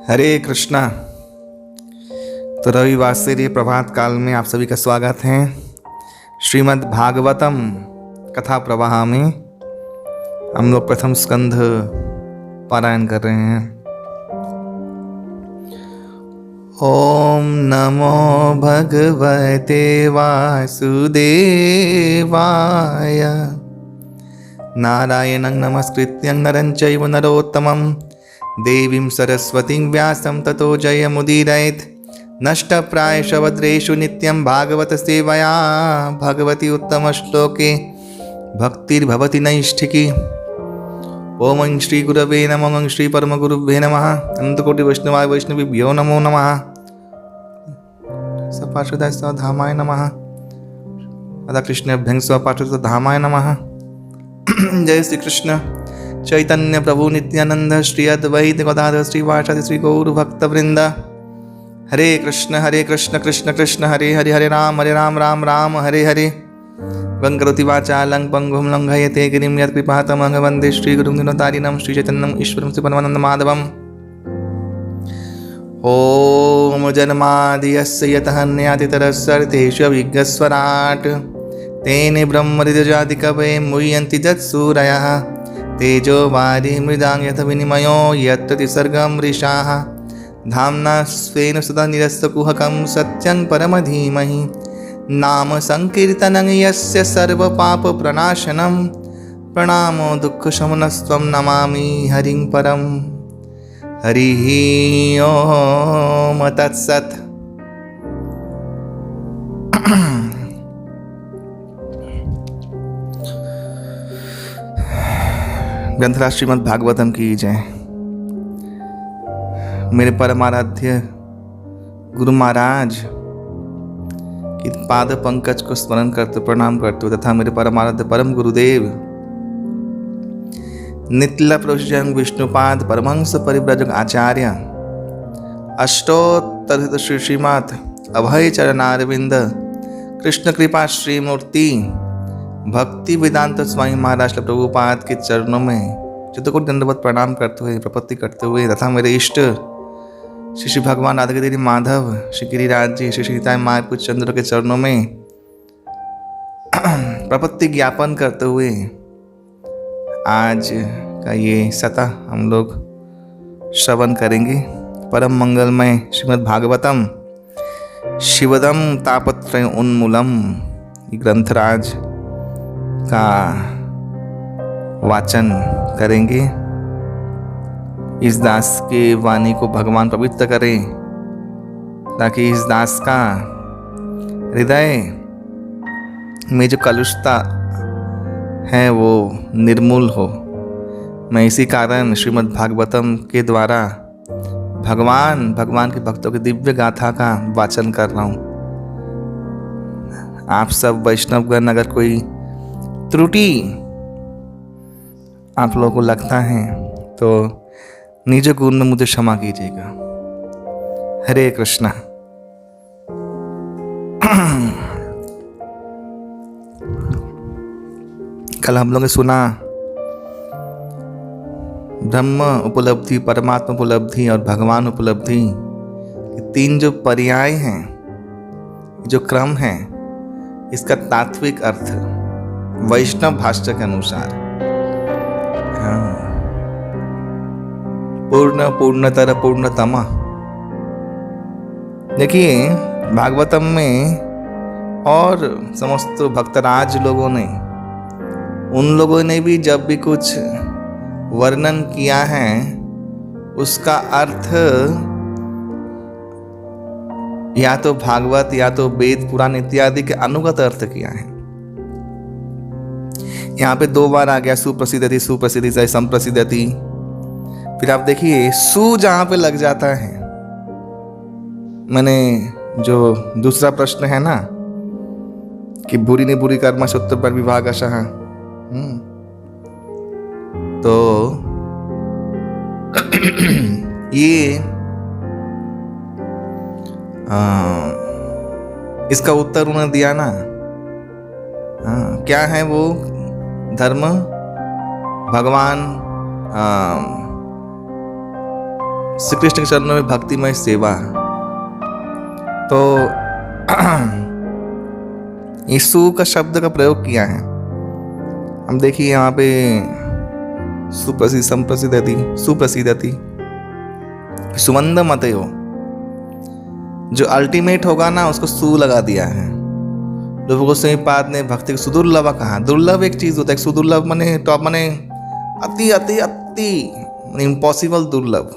हरे कृष्णा। तो रविवार से प्रभात काल में आप सभी का स्वागत है। श्रीमद् भागवतम कथा प्रवाह में हम लोग प्रथम स्कंध पारायण कर रहे हैं। ओम नमो भगवते वासुदेवाय। नारायणं नमस्कृत्यं नरं चैव नरोत्तमं देवीं सरस्वतीं व्यासं ततो जयमुदीरयेत्। नष्टप्रायशवद्रेषु नित्यं भागवत सेवया भगवती उत्तमश्लोके भक्तिर्भवति नैष्ठिकी। ओम श्री गुरवे नमः। ओम श्री परमगुरुभ्ये नमः। अनंतकोटि वैष्णवाय वैष्णवेभ्यो नमो नमः। सपार्षदाय स्वधामाय नमः। राधा कृष्णेभ्यं स्वपार्षदधामाय नमः। जय श्री कृष्ण चैतन्य प्रभु नित्यानंद श्री अद्वैत गदाधर श्रीवासादि श्री गौर भक्त वृंद। हरे कृष्ण कृष्ण कृष्ण हरे हरे, हरे राम राम राम हरे हरे। वंकरोति वाचालं पंगुं लंघयते गिरिं यत्कृपातमहं वन्दे श्रीगुरुं दीनतारिणं श्रीचैतन्यम् ईश्वरं श्रीपरमानंद माधवम्। ओम जन्मादियस्य यतः विघ्नस्वराट् तेने ब्रह्महृदयादिकवये मुह्यन्ति यत्सूरयः। तेजो वारी मृदां यथा विनिमयो यत्र त्रिसर्गं मृषाः। धाम्ना स्वेन सदा निरस्तकुहकं सत्यं परमधीमहि। नाम संकीर्तनं यस्य सर्वपापप्रणाशनं प्रणामो दुःखशमनस्त्वं नमामि हरिं परं। हरिः ओम तत्सत्। ग्रंथराज श्रीमद् भागवतम की जय। मेरे परमाराध्य गुरु महाराज की पाद पंकज को स्मरण करते प्रणाम करते हुए तथा मेरे परमाराध्य परम गुरुदेव नित्य प्रभुजन विष्णुपाद परमहंस परिव्राजक आचार्य अष्टोत्तर श्री श्रीमद् अभय चरणारविंद कृष्ण कृपा श्रीमूर्ति भक्ति वेदांत स्वामी महाराज प्रभुपाद के चरणों में चित्तकोटि दंडवत प्रणाम करते हुए प्रपत्ति करते हुए तथा मेरे इष्ट श्री श्री भगवान राधा गिरि माधव श्री गिरिराज जी श्री सीताएं मायपुर चंद्र के चरणों में प्रपत्ति ज्ञापन करते हुए आज का ये सतह हम लोग श्रवण करेंगे। परम मंगलमय श्रीमद् भागवतम शिवदम तापत्रय उन्मूलम ग्रंथराज का वाचन करेंगे। इस दास के वाणी को भगवान पवित्र करें ताकि इस दास का हृदय में जो कलुषता है वो निर्मूल हो। मैं इसी कारण श्रीमद् भागवतम के द्वारा भगवान के भक्तों की दिव्य गाथा का वाचन कर रहा हूँ। आप सब वैष्णवगण अगर कोई त्रुटि आप लोगों को लगता है तो निज गुण में मुझे क्षमा कीजिएगा। हरे कृष्णा। कल हम लोगों ने सुना ब्रह्म उपलब्धि, परमात्मा उपलब्धि और भगवान उपलब्धि, ये तीन जो पर्याय हैं, जो क्रम है, इसका तात्विक अर्थ वैष्णव भाष्य के अनुसार पूर्ण पूर्णतर पूर्णतम। देखिए भागवतम में और समस्त भक्तराज लोगों ने, उन लोगों ने भी जब भी कुछ वर्णन किया है उसका अर्थ या तो भागवत या तो वेद पुराण इत्यादि के अनुगत अर्थ किया है। यहाँ पे दो बार आ गया सुप्रसिद्धति सुप्रसिद्धि से संप्रसिद्धति। फिर आप देखिए सु जहाँ पे लग जाता है, मैंने जो दूसरा प्रश्न है ना कि बुरी ने बुरी कर्म सूत्र पर विभाग अशः, तो ये इसका उत्तर उन्होंने दिया ना। क्या है वो धर्म? भगवान श्री कृष्ण के चरणों में भक्तिमय सेवा। तो ये सु का शब्द का प्रयोग किया है। हम देखिए यहाँ पे सुप्रसिद्ध संप्रसिद्धति सुप्रसिद्धति सुमंद मतयो, जो अल्टीमेट होगा ना उसको सु लगा दिया है। रूप गोस्वामी पाद ने भक्ति को सुदुर्लभ कहा। दुर्लभ एक चीज होता है, सुदुर्लभ माने टॉप माने अति अति अति इम्पॉसिबल दुर्लभ,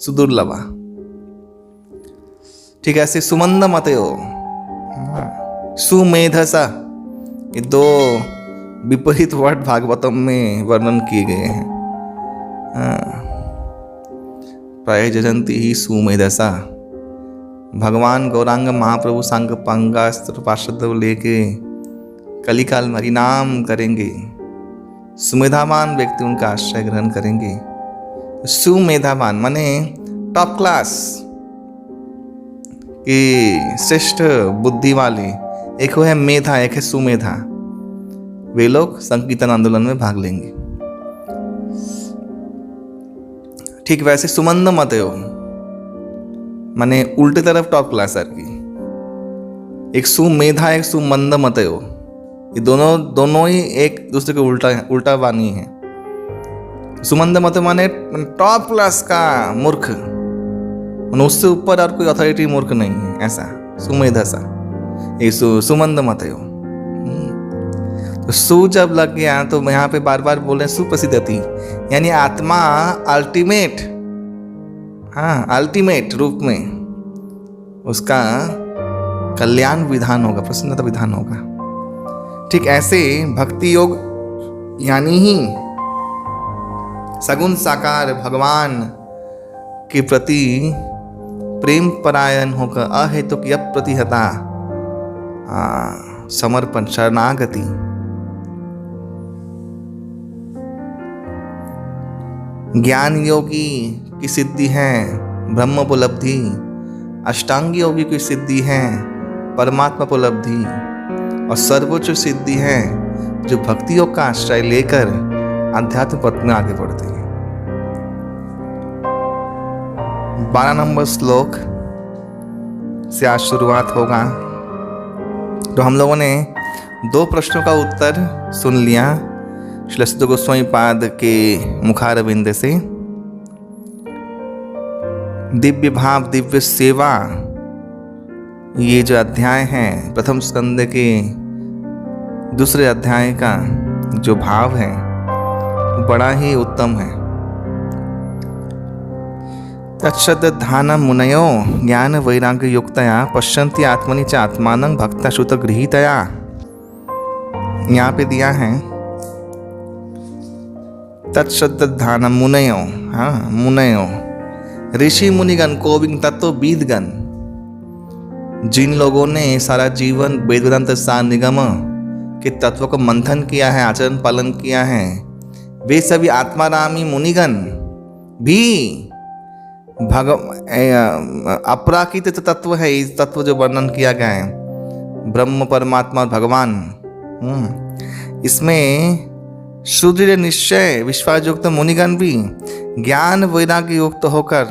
सुदुर्लभा। ठीक है, ऐसे सुमंद मतयो, सुमेधसा, ये दो विपरीत वर्ड भागवतम में वर्णन किए गए हैं। प्राय जजंती ही सुमेधसा। भगवान गौरांग महाप्रभु सांग पंगास्त्र पार्षद लेके कलिकाल में हरिनाम करेंगे। सुमेधावान व्यक्ति उनका आश्रय ग्रहण करेंगे। सुमेधावान माने टॉप क्लास के श्रेष्ठ बुद्धि वाले, एक है मेधा, एक है सुमेधा। वे लोग संकीर्तन आंदोलन में भाग लेंगे। ठीक वैसे सुमंद मतयो माने उल्टे तरफ टॉप क्लासर की। एक सुमेधा, एक सुमंद मतयो, ये दोनों ही एक दूसरे के उल्टा वाणी है। सुमंद मत माने टॉप क्लास का मूर्ख, उससे ऊपर और कोई अथॉरिटी मूर्ख नहीं है, ऐसा सुमेधा सा। ये सुमंद मतयो। तो सु जब लग गया तो यहाँ पे बार बार बोल रहे हैं सुप्रसिद्धति, यानी आत्मा अल्टीमेट, हाँ अल्टीमेट रूप में उसका कल्याण विधान होगा, प्रसन्नता विधान होगा। ठीक ऐसे भक्ति योग यानी ही सगुण साकार भगवान के प्रति प्रेम परायण होकर अहेतुक अप्रतिहता समर्पण शरणागति। ज्ञान योगी की सिद्धि है ब्रह्मोपलब्धि, अष्टांग योगी की सिद्धि है परमात्मा उपलब्धि, और सर्वोच्च सिद्धि है जो भक्ति योग का आश्रय लेकर आध्यात्म पथ में आगे बढ़ते हैं। 12 नंबर श्लोक से आज शुरुआत होगा। तो हम लोगों ने 2 प्रश्नों का उत्तर सुन लिया श्री सुत गोस्वामी पाद के मुखारविंद से। दिव्य भाव दिव्य सेवा, ये जो अध्याय है प्रथम स्कंद के दूसरे अध्याय का जो भाव है बड़ा ही उत्तम है। तत्सद्धान मुनयो ज्ञान वैराग्य युक्तया पश्यन्ति आत्मनि च आत्मानं भक्ता श्रुत गृहीतया। यहाँ पे दिया है तत्सद्धान मुनयो, हाँ मुनयो ऋषि मुनिगण कोविद तत्वविदगण, जिन लोगों ने सारा जीवन वेद वेदांत सार निगम के तत्व को मंथन किया है, आचरण पालन किया है, वे सभी आत्मारामी मुनिगण भी अपराकृत तत्व है। इस तत्व जो वर्णन किया गया है ब्रह्म परमात्मा और भगवान, इसमें सुदृढ़ निश्चय विश्वासयुक्त मुनिगण भी ज्ञान वैराग्य युक्त होकर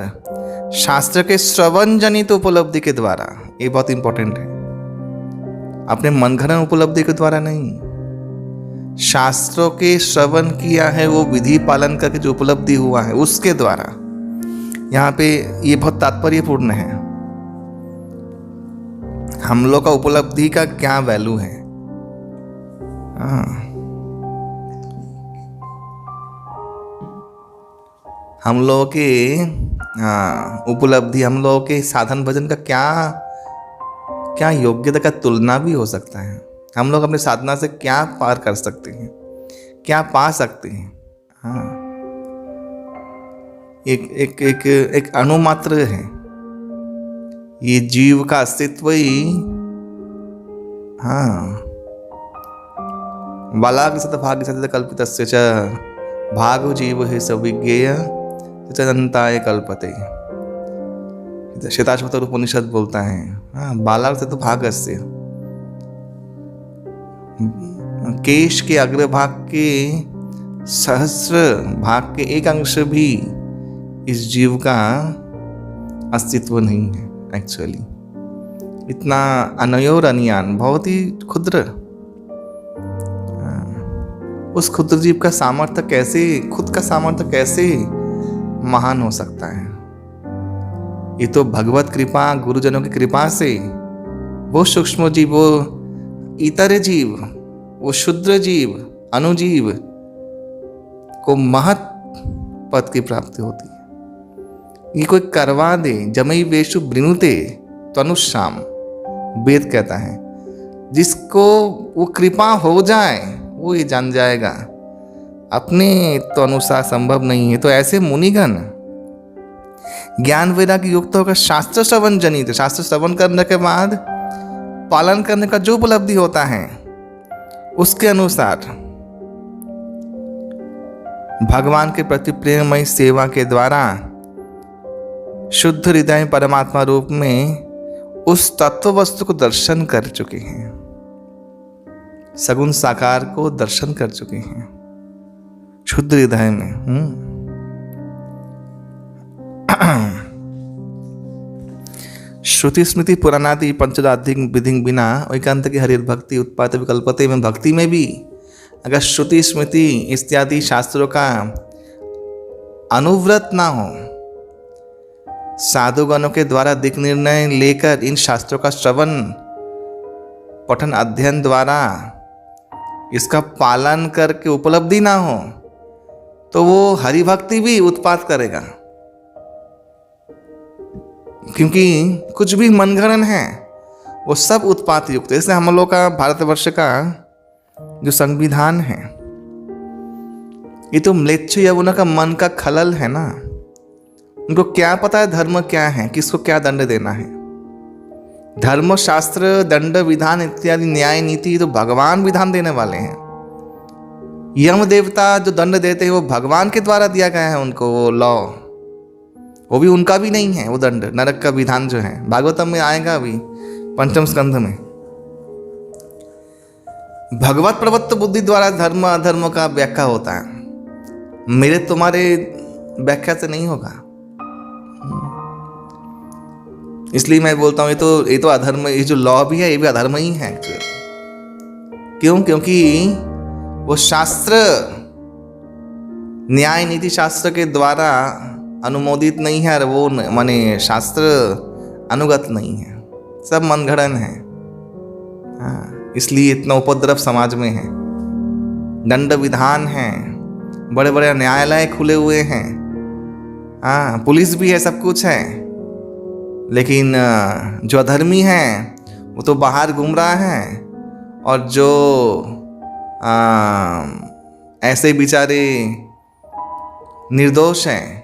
शास्त्र के श्रवण जनित उपलब्धि के द्वारा, ये बहुत इंपॉर्टेंट है, अपने मनगढ़ंत उपलब्धि के द्वारा नहीं, शास्त्रों के श्रवण किया है वो विधि पालन करके जो उपलब्धि हुआ है उसके द्वारा। यहाँ पे ये बहुत तात्पर्यपूर्ण है। हम लोग का उपलब्धि का क्या वैल्यू है। हम लोगों के उपलब्धि, हम लोगों के साधन भजन का क्या योग्यता का तुलना भी हो सकता है। हम लोग अपने साधना से क्या पार कर सकते हैं, क्या पा सकते हैं। हाँ, एक अणुमात्र है ये जीव का अस्तित्व ही। हाँ, बालाग सत भाग्य सत कल्पितस्य च भागो जीव है सविज्ञेय तदंताय कल्पते। श्वेताश्वतर उपनिषद बोलता है, हाँ बालाग से तो भागस्य, केश के अग्रभाग के सहस्र भाग के एक अंश भी इस जीव का अस्तित्व नहीं है एक्चुअली। इतना अनयोर अनियान, बहुत ही क्षुद्र, उस क्षुद्र जीव का सामर्थ्य कैसे, खुद का सामर्थ्य कैसे महान हो सकता है? ये तो भगवत कृपा, गुरुजनों की कृपा से वो सूक्ष्म जीव, वो इतर जीव, वो शुद्र जीव, अनुजीव को महत पद की प्राप्ति होती है। ये कोई करवा दे, जमई वेशु ब्रिनुते तनुश्याम, वेद कहता है। जिसको वो कृपा हो जाए वो ये जान जाएगा अपने तो अनुसार संभव नहीं है। तो ऐसे मुनिगण ज्ञान वैराग्य युक्त होकर शास्त्र श्रवण जनित, शास्त्र श्रवण करने के बाद पालन करने का जो उपलब्धि होता है उसके अनुसार भगवान के प्रति प्रेममय सेवा के द्वारा शुद्ध हृदय परमात्मा रूप में उस तत्व वस्तु को दर्शन कर चुके हैं, सगुण साकार को दर्शन कर चुके हैं शुद्ध हृदय में। श्रुति स्मृति पुराणादि पंचदाधिक विधि बिना एकांत की हरि भक्ति उत्पाद विकल्पते में, भक्ति में भी अगर श्रुति स्मृति इत्यादि शास्त्रों का अनुव्रत ना हो, साधुगणों के द्वारा दिक निर्णय लेकर इन शास्त्रों का श्रवण पठन अध्ययन द्वारा इसका पालन करके उपलब्धि ना हो, तो वो हरि भक्ति भी उत्पाद करेगा, क्योंकि कुछ भी मनगढ़ंत है वो सब उत्पात युक्त है। इसलिए हम लोग का भारतवर्ष का जो संविधान है ये तो म्लेच्छ यवनों का मन का खलल है ना। उनको क्या पता है धर्म क्या है, किसको क्या दंड देना है। धर्म शास्त्र दंड विधान इत्यादि न्याय नीति तो भगवान विधान देने वाले हैं। यम देवता जो दंड देते हैं वो भगवान के द्वारा दिया गया है उनको, वो लॉ, वो भी उनका भी नहीं है। वो दंड नरक का विधान जो है भागवतम में आएगा अभी पंचम स्कंध में। भगवत प्रवत्त बुद्धि द्वारा धर्म अधर्म का व्याख्या होता है, मेरे तुम्हारे व्याख्या से नहीं होगा। इसलिए मैं बोलता हूँ ये तो अधर्म, ये जो लॉ भी है ये भी अधर्म ही है। क्यों? क्योंकि वो शास्त्र न्याय नीति शास्त्र के द्वारा अनुमोदित नहीं है और वो माने शास्त्र अनुगत नहीं है, सब मनगढ़ंत है। हाँ, इसलिए इतना उपद्रव समाज में है। दंड विधान है, बड़े बड़े न्यायालय खुले हुए हैं, हाँ पुलिस भी है, सब कुछ है, लेकिन जो अधर्मी है वो तो बाहर घूम रहा है, और जो ऐसे बेचारे निर्दोष हैं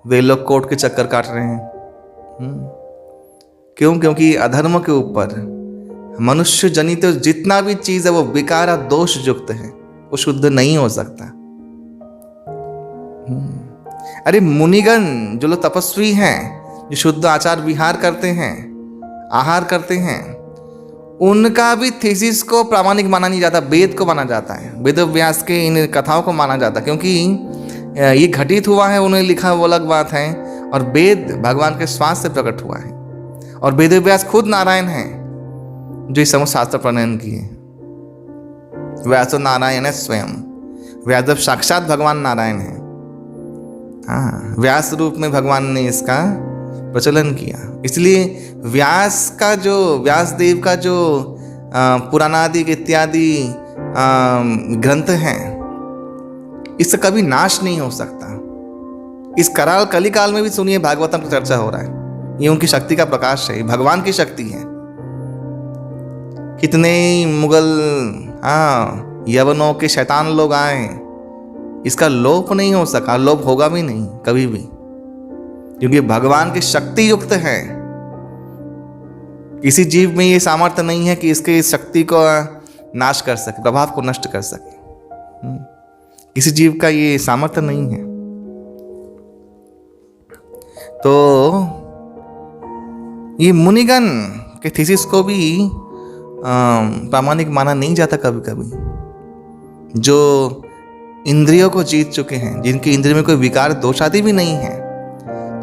वे लोग कोर्ट के चक्कर काट रहे हैं। क्यों? क्योंकि अधर्म के ऊपर मनुष्य जनित जितना भी चीज है वो विकार और दोष युक्त है, वो शुद्ध नहीं हो सकता। अरे मुनिगण जो लोग तपस्वी हैं, जो शुद्ध आचार विहार करते हैं, आहार करते हैं, उनका भी थीसिस को प्रामाणिक माना नहीं जाता, वेद को माना जाता है, वेद व्यास के इन कथाओं को माना जाता है, क्योंकि ये घटित हुआ है, उन्हें लिखा वो अलग बात है, और वेद भगवान के श्वास से प्रकट हुआ है, और वेद व्यास खुद नारायण हैं जो इस समस्त शास्त्र प्रणयन किए। व्यासो नारायण है स्वयं, व्यास साक्षात भगवान नारायण है। हाँ, व्यास रूप में भगवान ने इसका प्रचलन किया। इसलिए व्यास देव का जो पुराणादि इत्यादि ग्रंथ हैं, इससे कभी नाश नहीं हो सकता। इस कराल कलिकाल में भी सुनिए भागवतम की चर्चा हो रहा है, ये उनकी शक्ति का प्रकाश है, भगवान की शक्ति है। कितने मुगल यवनों के शैतान लोग आए, इसका लोप नहीं हो सका, लोप होगा भी नहीं कभी भी, क्योंकि भगवान की शक्ति युक्त है। किसी जीव में ये सामर्थ्य नहीं है कि इसके शक्ति को नाश कर सके, प्रभाव को नष्ट कर सके। किसी जीव का ये सामर्थ्य नहीं है। तो ये मुनिगण के थीसिस को भी प्रामाणिक माना नहीं जाता कभी कभी। जो इंद्रियों को जीत चुके हैं, जिनकी इंद्रियों में कोई विकार दोष आदि भी नहीं है,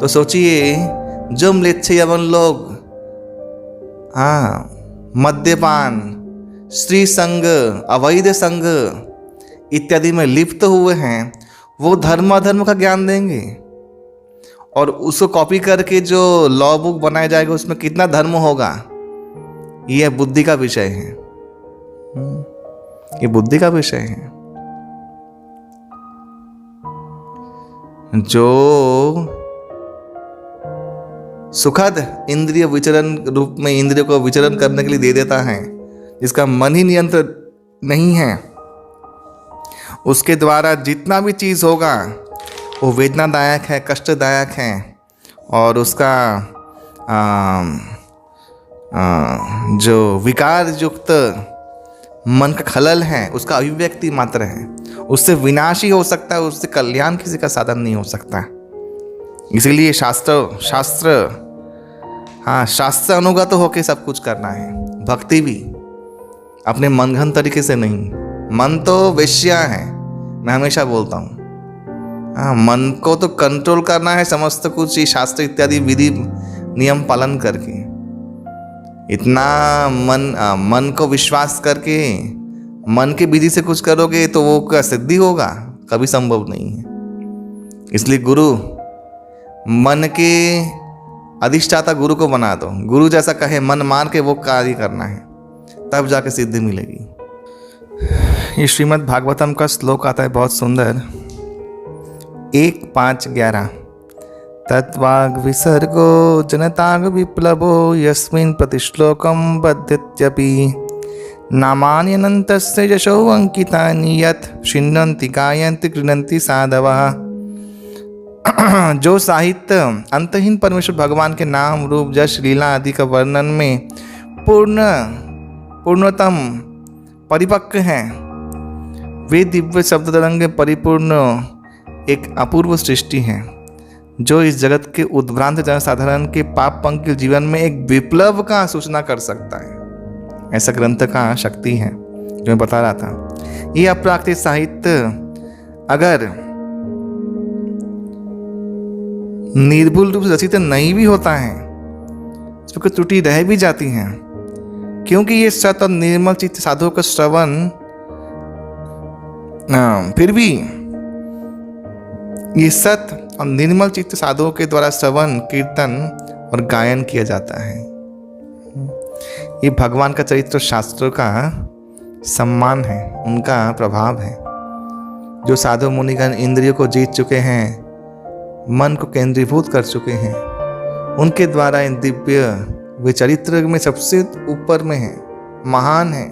तो सोचिए जो म्लेच्छ यवन लोग मद्यपान, स्त्री संग, अवैध संग इत्यादि में लिप्त हुए हैं, वो धर्म अधर्म का ज्ञान देंगे, और उसको कॉपी करके जो लॉ बुक बनाया जाएगा उसमें कितना धर्म होगा, यह बुद्धि का विषय है। ये बुद्धि का विषय है। जो सुखद इंद्रिय विचरण रूप में इंद्रियों को विचरण करने के लिए दे देता है, जिसका मन ही नियंत्रण नहीं है, उसके द्वारा जितना भी चीज़ होगा वो वेदनादायक है, कष्टदायक है, और उसका जो विकार युक्त मन का खलल है उसका अभिव्यक्ति मात्र है। उससे विनाश ही हो सकता है, उससे कल्याण किसी का साधन नहीं हो सकता। इसीलिए शास्त्र अनुगत होकर सब कुछ करना है। भक्ति भी अपने मनगढ़ तरीके से नहीं। मन तो वेश्या है, मैं हमेशा बोलता हूँ। मन को तो कंट्रोल करना है समस्त कुछ ही शास्त्र इत्यादि विधि नियम पालन करके। इतना मन को विश्वास करके मन की विधि से कुछ करोगे तो वो क्या सिद्धि होगा? कभी संभव नहीं है। इसलिए गुरु, मन के अधिष्ठाता गुरु को बना दो। गुरु जैसा कहे मन मार के वो कार्य करना है, तब जाके सिद्धि मिलेगी। ये श्रीमद् भागवतम का श्लोक आता है बहुत सुंदर, 1.5.11। तत्वाग विसर्गो जनताग विप्लवो यस्मिन् प्रतिश्लोकं बध्यत्यपि नामान्यनन्तस्य यशो अंकितानि यत् छिन्नन्ति गायन्ति गृह्णन्ति साधवः। जो साहित्य अंतहीन परमेश्वर भगवान के नाम रूप यश लीला आदि का वर्णन में पूर्णतम परिपक्व हैं, वे दिव्य शब्द तरंग परिपूर्ण एक अपूर्व सृष्टि है, जो इस जगत के उद्भ्रांत जनसाधारण के पाप पंकिल जीवन में एक विप्लव का सूचना कर सकता है। ऐसा ग्रंथ का शक्ति है जो मैं बता रहा था। ये अप्राकृतिक साहित्य अगर निर्भुल रूप से रचित नहीं भी होता है, इसमें कुछ त्रुटि रह भी जाती हैं, क्योंकि ये सत और निर्मल चित्त साधुओं का श्रवण फिर भी ये सत और निर्मल चित्त साधुओं के द्वारा श्रवण, कीर्तन और गायन किया जाता है। ये भगवान का चरित्र शास्त्रों का सम्मान है, उनका प्रभाव है। जो साधु मुनिगण इंद्रियों को जीत चुके हैं, मन को केंद्रीभूत कर चुके हैं, उनके द्वारा इन दिव्य वे चरित्र में सबसे ऊपर में है, महान है,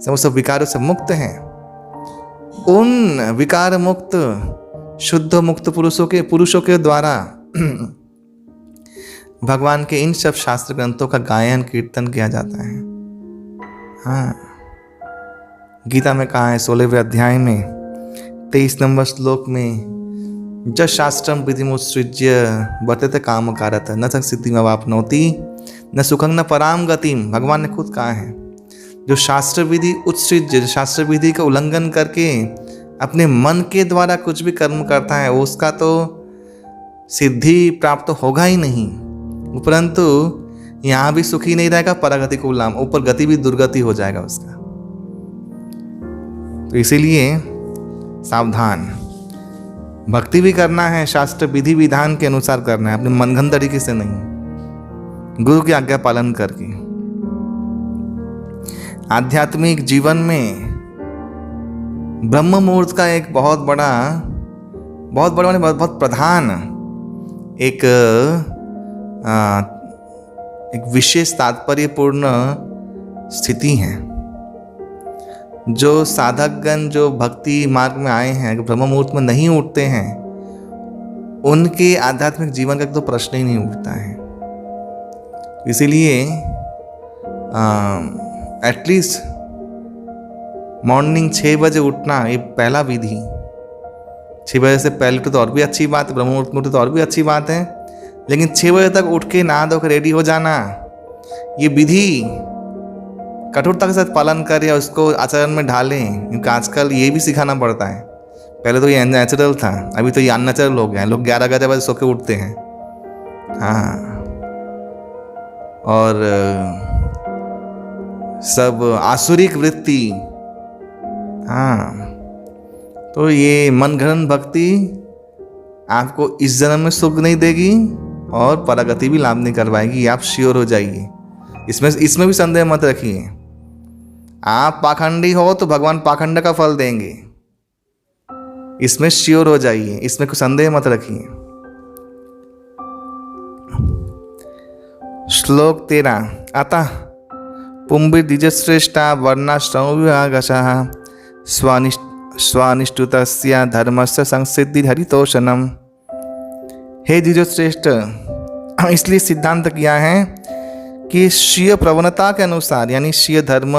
समस्त विकारों से मुक्त हैं। उन विकार मुक्त शुद्ध मुक्त पुरुषों के द्वारा भगवान के इन सब शास्त्र ग्रंथों का गायन कीर्तन किया जाता है। गीता में कहा है 16वें अध्याय में 23 नंबर श्लोक में, ज शास्त्रम विधिमुत्सृज्य वर्तते काम कारत न तक सिद्धिम अवाप्नोति न सुखं न पराम गतिम। भगवान ने खुद कहा है, जो शास्त्र विधि उत्सृज्य, शास्त्र विधि का उल्लंघन करके अपने मन के द्वारा कुछ भी कर्म करता है, उसका तो सिद्धि प्राप्त होगा ही नहीं, उपरंतु यहाँ भी सुखी नहीं रहेगा, परागति को लाम, ऊपर गति भी दुर्गति हो जाएगा उसका। तो इसीलिए सावधान, भक्ति भी करना है, शास्त्र विधि विधान के अनुसार करना है, अपने मनगढ़ तरीके से नहीं, गुरु की आज्ञा पालन करके। आध्यात्मिक जीवन में ब्रह्म मुहूर्त का एक बहुत प्रधान एक विशेष तात्पर्यपूर्ण स्थिति है। जो साधकगण जो भक्ति मार्ग में आए हैं, ब्रह्म मुहूर्त में नहीं उठते हैं, उनके आध्यात्मिक जीवन का तो प्रश्न ही नहीं उठता है। इसीलिए एटलीस्ट मॉर्निंग 6 बजे उठना ये पहला विधि। 6 बजे से पहले तो और भी अच्छी बात है, ब्रह्म मुहूर्त में तो और भी अच्छी बात है, लेकिन 6 बजे तक उठ के नहा धोकर रेडी हो जाना, ये विधि कठोरता के साथ पालन करें और उसको आचरण में ढालें। क्योंकि आजकल ये भी सिखाना पड़ता है। पहले तो ये नेचुरल था, अभी तो ये अननेचुरल हो गया है। लोग 11 बजे सो के उठते हैं, हाँ, और सब आसुरिक वृत्ति। हाँ, तो ये मनगढ़ंत भक्ति आपको इस जन्म में सुख नहीं देगी और परागति भी लाभ नहीं करवाएगी, आप श्योर हो जाइए। इसमें भी संदेह मत रखिए। आप पाखंडी हो तो भगवान पाखंड का फल देंगे, इसमें श्योर हो जाइए, इसमें कोई संदेह मत रखिए। श्लोक 13। अतः पुंभिर्द्विजश्रेष्ठा वर्णाश्रमो विभागशः स्वानिष्ठुतस्य धर्मस्य संसिद्धि हरितोषणम। हे द्विजश्रेष्ठ, इसलिए सिद्धांत किया है कि शीय प्रवणता के अनुसार, यानी शीय धर्म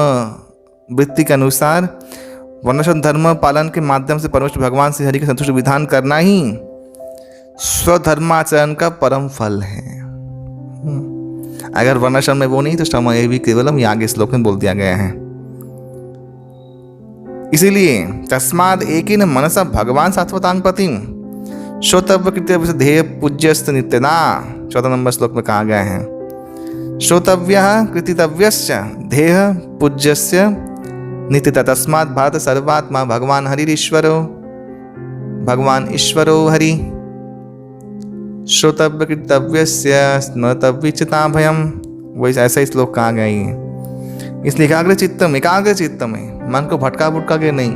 वृत्ति के अनुसार वर्णाश्रम धर्म पालन के माध्यम से परमेश्वर भगवान श्री हरि के संतुष्ट विधान करना ही स्वधर्माचरण का परम फल है। अगर वर्णाश्रम में वो नहीं तो समय भी केवलम, ये आगे श्लोक में बोल दिया गया है। इसीलिए तस्माद एकेन मनसा भगवान शाश्वतांग पतिम श्रोतव्य कृत्य ध्येय पूज्यस्त नित्यदा, 14 नंबर श्लोक में कहा गया है। श्रोतव्य कृतितव्यस्य ध्येय पूज्यस्य नित्यता। तस्मात् भारत सर्वात्मा भगवान हरिरीश्वरो, भगवान ईश्वरो हरि। श्रोतव्य कृतव्यस्य स्मर्तव्यचिता भयम, वही ऐसा ही श्लोक कहा गया है। इसलिए एकाग्र चित्त में मन को भटका भुटका के नहीं।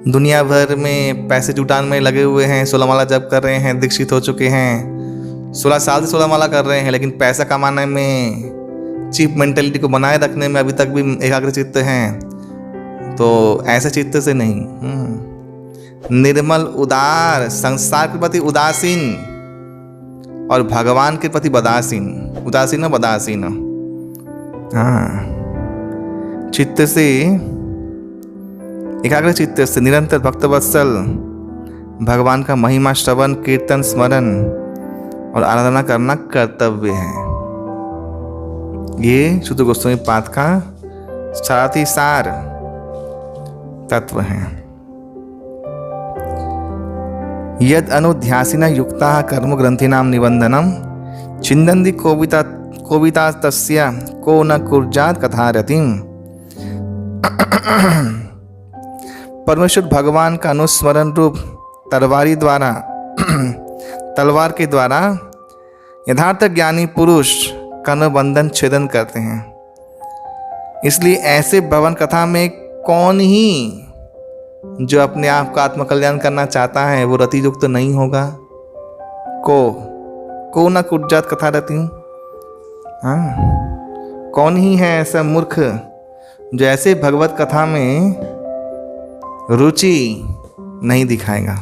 दुनिया भर में पैसे जुटान में लगे हुए हैं, 16 माला जप कर रहे हैं, दीक्षित हो चुके हैं, 16 साल से 16 माला कर रहे हैं, लेकिन पैसा कमाने में, चीप मेंटेलिटी को बनाए रखने में अभी तक भी एकाग्र चित्त हैं। तो ऐसे चित्त से नहीं, निर्मल उदार, संसार के प्रति उदासीन और भगवान के प्रति बदासीन, उदासीन बदासीन। हाँ, चित्त से, एकाग्र चित्त से निरंतर भक्तवत्सल भगवान का महिमा श्रवण कीर्तन स्मरण और आराधना करना कर्तव्य है। ये शुद्ध गोस्वामी पाद का साथ ही सार तत्व है। यद अनुध्यासिना युक्ता कर्म ग्रंथिनाम निबंधनम छिंदन्ति कोविता तस्य को न कुर्जात कथारतिम। परमेश्वर भगवान का अनुस्मरण रूप तलवार के द्वारा यथार्थ ज्ञानी पुरुष कर्म बंधन छेदन करते हैं। इसलिए ऐसे भवन कथा में कौन ही जो अपने आप का आत्मकल्याण करना चाहता है वो रतियुक्त तो नहीं होगा। को न कुर्जात कथा रति। हाँ, कौन ही है ऐसा मूर्ख जो ऐसे भगवत कथा में रुचि नहीं दिखाएगा।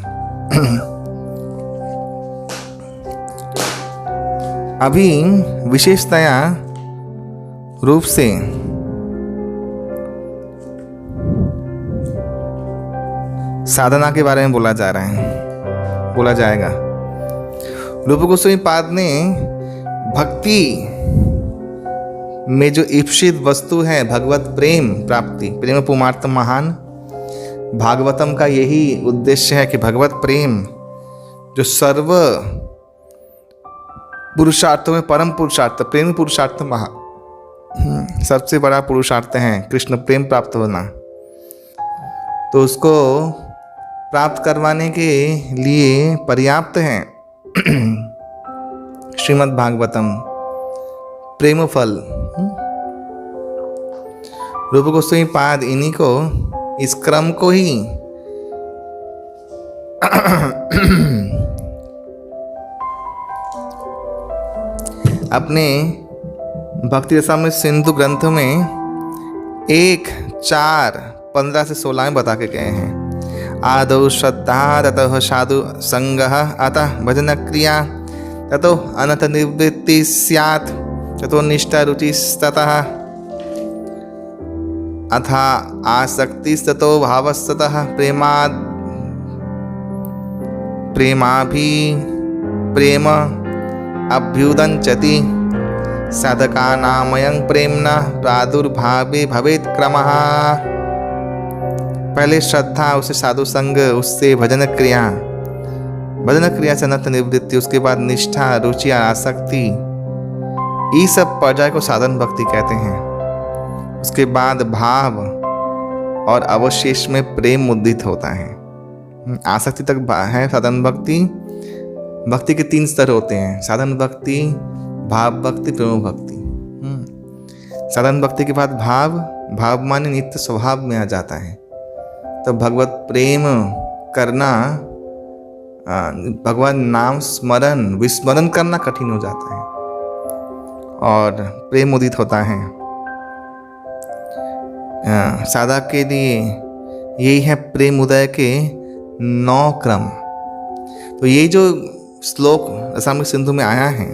अभी विशेषतया रूप से साधना के बारे में बोला जाएगा। रूप गोस्वामी पाद ने भक्ति में जो ईप्सित वस्तु है भगवत प्रेम प्राप्ति, प्रेम पुमार्थ महान, भागवतम का यही उद्देश्य है कि भगवत प्रेम जो सर्व पुरुषार्थों में परम पुरुषार्थ, प्रेम पुरुषार्थ सबसे बड़ा पुरुषार्थ है कृष्ण प्रेम प्राप्त होना। तो उसको प्राप्त करवाने के लिए पर्याप्त है श्रीमद् भागवतम प्रेम फल। रूप गोस्वामी पाद इन्हीं को, इस क्रम को ही अपने भक्ति रसामृत सिंधु ग्रंथ में 1, 4, 15 से 16 में बता के गए हैं। आदौ श्रद्धा ततः साधु संगः अतः भजन क्रिया ततो अनंत निवृत्ति स्यात् ततो निष्ठा रुचिस्ततः अथा आसक्तिस्ततो भावस्ततः प्रेम अभ्युदंचति साधकानामयं प्रेम्णा प्रादुर्भावे भवेत् क्रमः। पहले श्रद्धा, उससे साधु संग, उससे भजन क्रिया, भजन क्रिया से अनर्थ निवृत्ति, उसके बाद निष्ठा, रुचि, आसक्ति, ये सब पर्याय को साधन भक्ति कहते हैं। उसके बाद भाव और अवशेष में प्रेम उदित होता है। आसक्ति तक है साधन भक्ति। भक्ति के 3 स्तर होते हैं, साधन भक्ति, भाव भक्ति, प्रेम भक्ति। साधन भक्ति के बाद भाव, भाव माने नित्य स्वभाव में आ जाता है। तो भगवत प्रेम करना, भगवान नाम स्मरण विस्मरण करना कठिन हो जाता है और प्रेम उदित होता है। साधक के लिए यही है प्रेम उदय के 9 क्रम। तो ये जो श्लोक रसामृत सिंधु में आया है,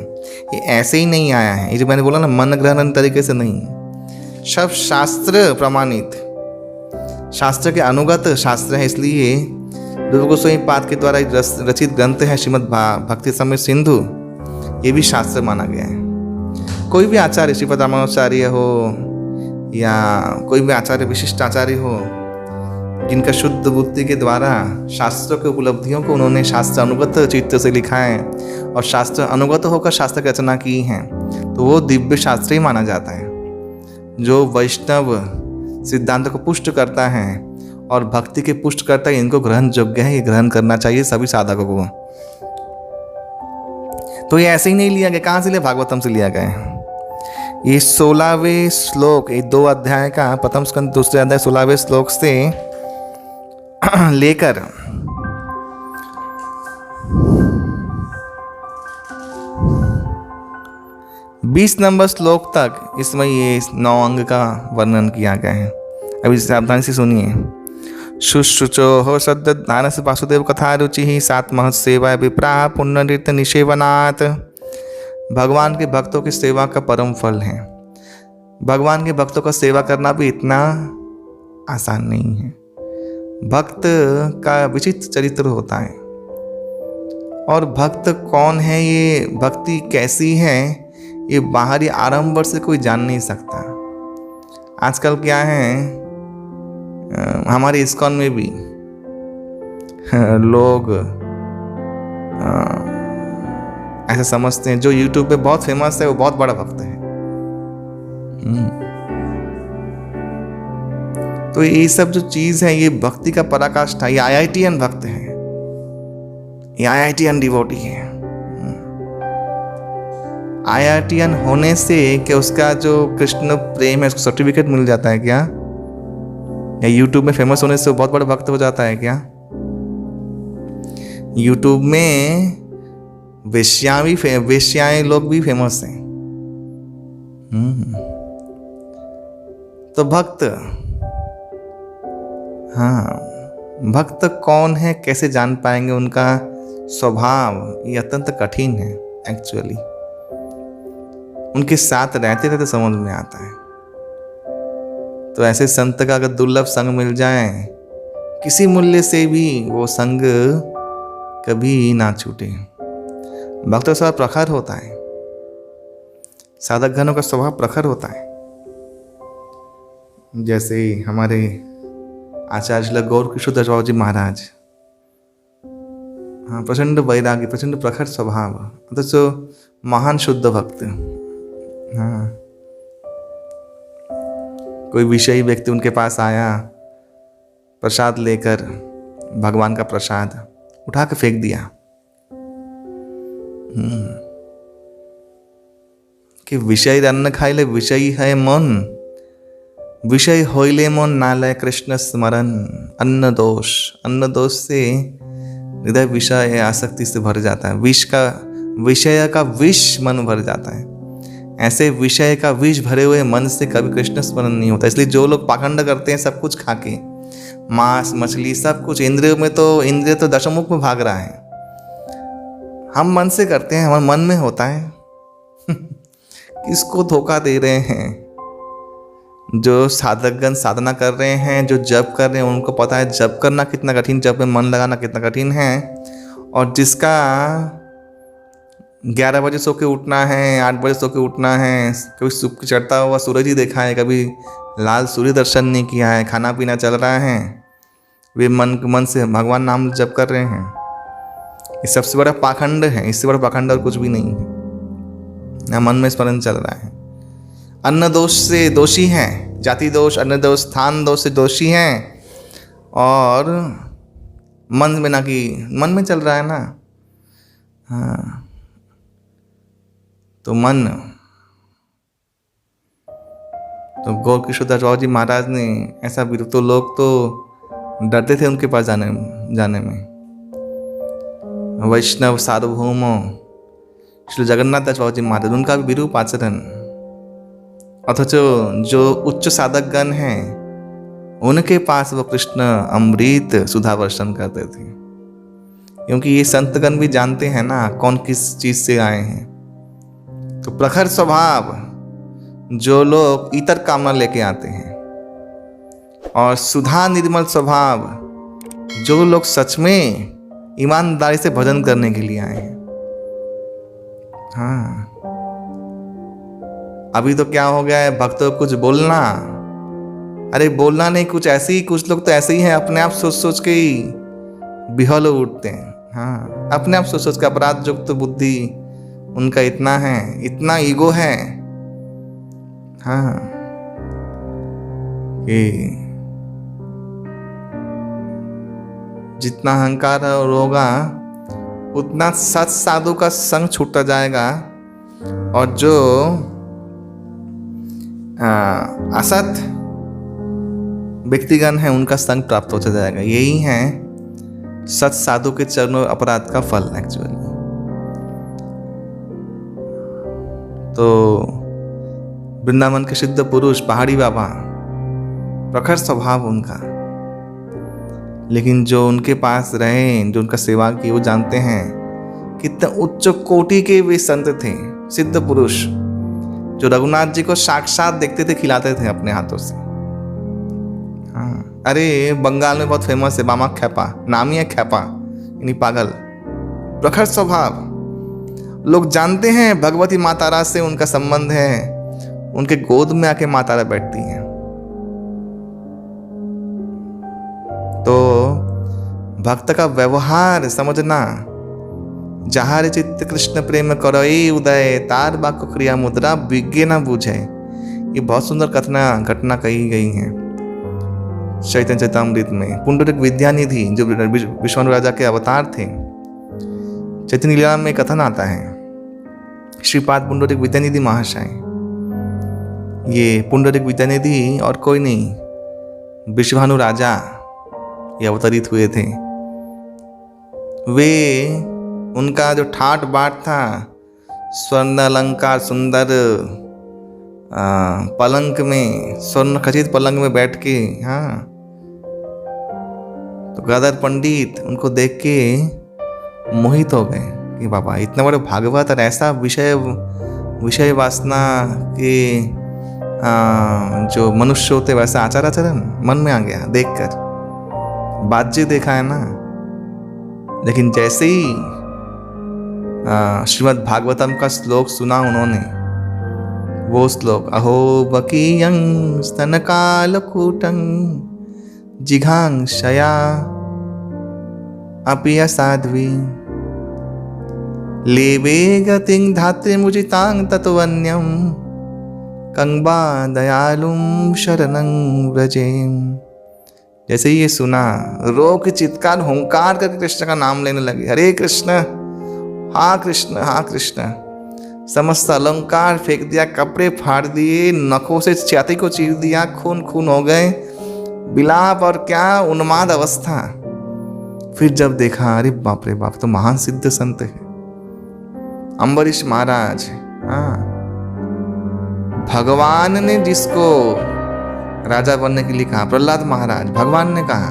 ये ऐसे ही नहीं आया है। ये जो मैंने बोला ना, मन ग्रहण तरीके से नहीं, सब शास्त्र प्रमाणित, शास्त्र के अनुगत शास्त्र है। इसलिए रूप गोस्वामी पाद के द्वारा रचित ग्रंथ है श्रीमद् भक्ति रसामृत सिंधु, ये भी शास्त्र माना गया है। कोई भी आचार्य, श्रीपद रामानुजाचार्य हो या कोई भी आचार्य, विशिष्ट आचार्य हो, जिनका शुद्ध बुद्धि के द्वारा शास्त्रों के उपलब्धियों को उन्होंने शास्त्र अनुगत चित्त से लिखा है और शास्त्र अनुगत होकर शास्त्र की रचना की है, तो वो दिव्य शास्त्र ही माना जाता है, जो वैष्णव सिद्धांत को पुष्ट करता है और भक्ति के पुष्ट करता है। इनको ग्रहण योग्य है, ये ग्रहण करना चाहिए सभी साधकों को। तो ये ऐसे ही नहीं लिया गया, कहाँ से लिया? भागवतम से लिया गया है। ये 16वें श्लोक, ये 2 अध्याय का प्रथम स्कंद दूसरे अध्याय 16वें श्लोक से लेकर 20 नंबर श्लोक तक इसमें ये 9 अंग का वर्णन किया गया है। अभी सावधानी से सुनिए। शुश्रुचो सद्दानस वासुदेव कथा रुचि सात महत् सेवा विप्रा पुण्यतीर्थ निषेवनात्। भगवान के भक्तों की सेवा का परम फल है। भगवान के भक्तों का सेवा करना भी इतना आसान नहीं है। भक्त का विचित्र चरित्र होता है, और भक्त कौन है, ये भक्ति कैसी है, ये बाहरी आडंबर से कोई जान नहीं सकता। आजकल क्या है, हमारे इस्कॉन में भी लोग ऐसा समझते हैं, जो यूट्यूब पे बहुत फेमस है वो बहुत बड़ा भक्त है। तो ये सब जो चीज है, ये भक्ति का पराकाष्ठा। ये IITian भक्त है, ये IITian डिवोटी है। IITian होने से क्या उसका जो कृष्ण प्रेम है उसको सर्टिफिकेट मिल जाता है क्या? या यूट्यूब में फेमस होने से वो बहुत बड़ा भक्त हो जाता है क्या? यूट्यूब में वेश्याएं लोग भी फेमस हैं। तो भक्त, भक्त कौन है, कैसे जान पाएंगे उनका स्वभाव? ये अत्यंत कठिन है एक्चुअली। उनके साथ रहते रहते समझ में आता है। तो ऐसे संत का अगर दुर्लभ संग मिल जाए, किसी मूल्य से भी वो संग कभी ना छूटे। भक्त का स्वभाव प्रखर होता है, साधक गणों का स्वभाव प्रखर होता है। जैसे हमारे आचार्य गौर किशोर दास जी महाराज, प्रचंड वैरागी, प्रचंड प्रखर स्वभाव, तो महान शुद्ध भक्त। कोई विषयी व्यक्ति उनके पास आया प्रसाद लेकर, भगवान का प्रसाद उठा के फेंक दिया कि विषय अन्न खाइले विषयी है मन, विषय होइले मन नालय कृष्ण स्मरण। अन्न दोष से हृदय विषय आसक्ति से भर जाता है। विषय का विष मन भर जाता है। ऐसे विषय का विष भरे हुए मन से कभी कृष्ण स्मरण नहीं होता। इसलिए जो लोग पाखंड करते हैं सब कुछ खाके, मांस मछली सब कुछ, इंद्रिय तो दशमुख में भाग रहा है। हम मन से करते हैं, हमारे मन में होता है। किसको धोखा दे रहे हैं? जो साधकगण साधना कर रहे हैं, जो जप कर रहे हैं, उनको पता है जप करना कितना कठिन, जप में मन लगाना कितना कठिन है। और जिसका 11 बजे सो के उठना है, 8 बजे सो के उठना है, कभी सुबह चढ़ता हुआ सूरज ही देखा है, कभी लाल सूर्य दर्शन नहीं किया है, खाना पीना चल रहा है, वे मन से भगवान नाम जप कर रहे हैं। ये सबसे बड़ा पाखंड है, इससे बड़ा पाखंड और कुछ भी नहीं है। यहाँ मन में स्मरण चल रहा है। अन्न दोष से दोषी हैं, जाति दोष, अन्न दोष, स्थान दोष से दोषी हैं, और मन में ना कि मन में चल रहा है ना। हाँ, तो मन, तो गौर किशोरदास जी महाराज ने ऐसा भी, तो लोग तो डरते थे उनके पास जाने में। वैष्णव सार्वभौम श्री जगन्नाथ दास बाबा जी महाराज, उनका भी विरूप आचरण, अथच जो उच्च साधकगण हैं उनके पास वो कृष्ण अमृत सुधा वर्षण करते थे। क्योंकि ये संतगण भी जानते हैं ना कौन किस चीज से आए हैं। तो प्रखर स्वभाव जो लोग इतर कामना लेके आते हैं, और सुधा निर्मल स्वभाव जो लोग सच में ईमानदारी से भजन करने के लिए आए हैं। हाँ, अभी तो क्या हो गया है, भक्तों कुछ बोलना, अरे बोलना नहीं, कुछ ऐसे ही, कुछ लोग तो ऐसे ही हैं, अपने आप सोच सोच के ही बिहल उठते हैं। हाँ, अपने आप सोच सोच के अपराध युक्त बुद्धि उनका इतना है, इतना ईगो है। हाँ, कि जितना अहंकार होगा उतना सत साधु का संग छूटता जाएगा, और जो असत व्यक्तिगण है उनका संग प्राप्त होता जाएगा। यही है सत साधु के चरणों अपराध का फल एक्चुअली। तो वृंदावन के सिद्ध पुरुष पहाड़ी बाबा, प्रखर स्वभाव उनका, लेकिन जो उनके पास रहे, जो उनका सेवा की, वो जानते हैं कितने उच्च कोटि के वे संत थे, सिद्ध पुरुष, जो रघुनाथ जी को साक्षात देखते थे, खिलाते थे अपने हाथों से। हाँ, अरे बंगाल में बहुत फेमस है बामा खैपा, नाम ही है खैपा, यानी पागल। प्रखर स्वभाव, लोग जानते हैं भगवती मातारा से उनका संबंध है, उनके गोद में आके मातारा बैठती हैं। तो भक्त का व्यवहार समझना, जहार चित्त कृष्ण प्रेम करई उदय, तार बाको क्रिया मुद्रा विज्ञे न बूझे। ये बहुत सुंदर घटना कही गई है चैतन्य चैतामृत में। पुंडरीक विद्यानिधि जो विश्वानु राजा के अवतार थे, चैतन्य लीला में कथन आता है, श्रीपाद पुंडरीक विद्यानिधि महाशय, ये पुंडरीक विद्यानिधि और कोई नहीं, विश्वानु राजा ये अवतरित हुए थे। वे, उनका जो ठाट बाट था, स्वर्ण अलंकार सुंदर पलंग में, स्वर्ण खचित पलंग में बैठ के, हाँ, तो गदर पंडित उनको देख के मोहित हो गए कि बाबा इतने बड़े भागवत, और ऐसा विषय वासना के जो मनुष्य होते वैसा आचार आचरण मन में आ गया देखकर। बाज्य देखा है ना, लेकिन जैसे ही श्रीमद् भागवतम का श्लोक सुना उन्होंने, वो श्लोक, अहो बकीयं स्तनकालकूटं जिघांक्षया अपि असाध्वी, लेवे गतिं धात्रीमुचितां तत्वन्यं कंबा दयालुं शरणं व्रजेम। जैसे ही ये सुना, रो के चित्कार हुंकार करके कृष्ण का नाम लेने लगे, हरे कृष्ण, हाँ कृष्ण, हाँ कृष्ण। समस्त अलंकार फेंक दिया, कपड़े फाड़ दिए, नखों से छाती को चीर दिया, खून खून हो गए, विलाप और क्या उन्माद अवस्था। फिर जब देखा, अरे बाप रे बाप, तो महान सिद्ध संत है अम्बरीश महाराज। हाँ, भगवान ने जिसको राजा बनने के लिए कहा, प्रहलाद महाराज, भगवान ने कहा,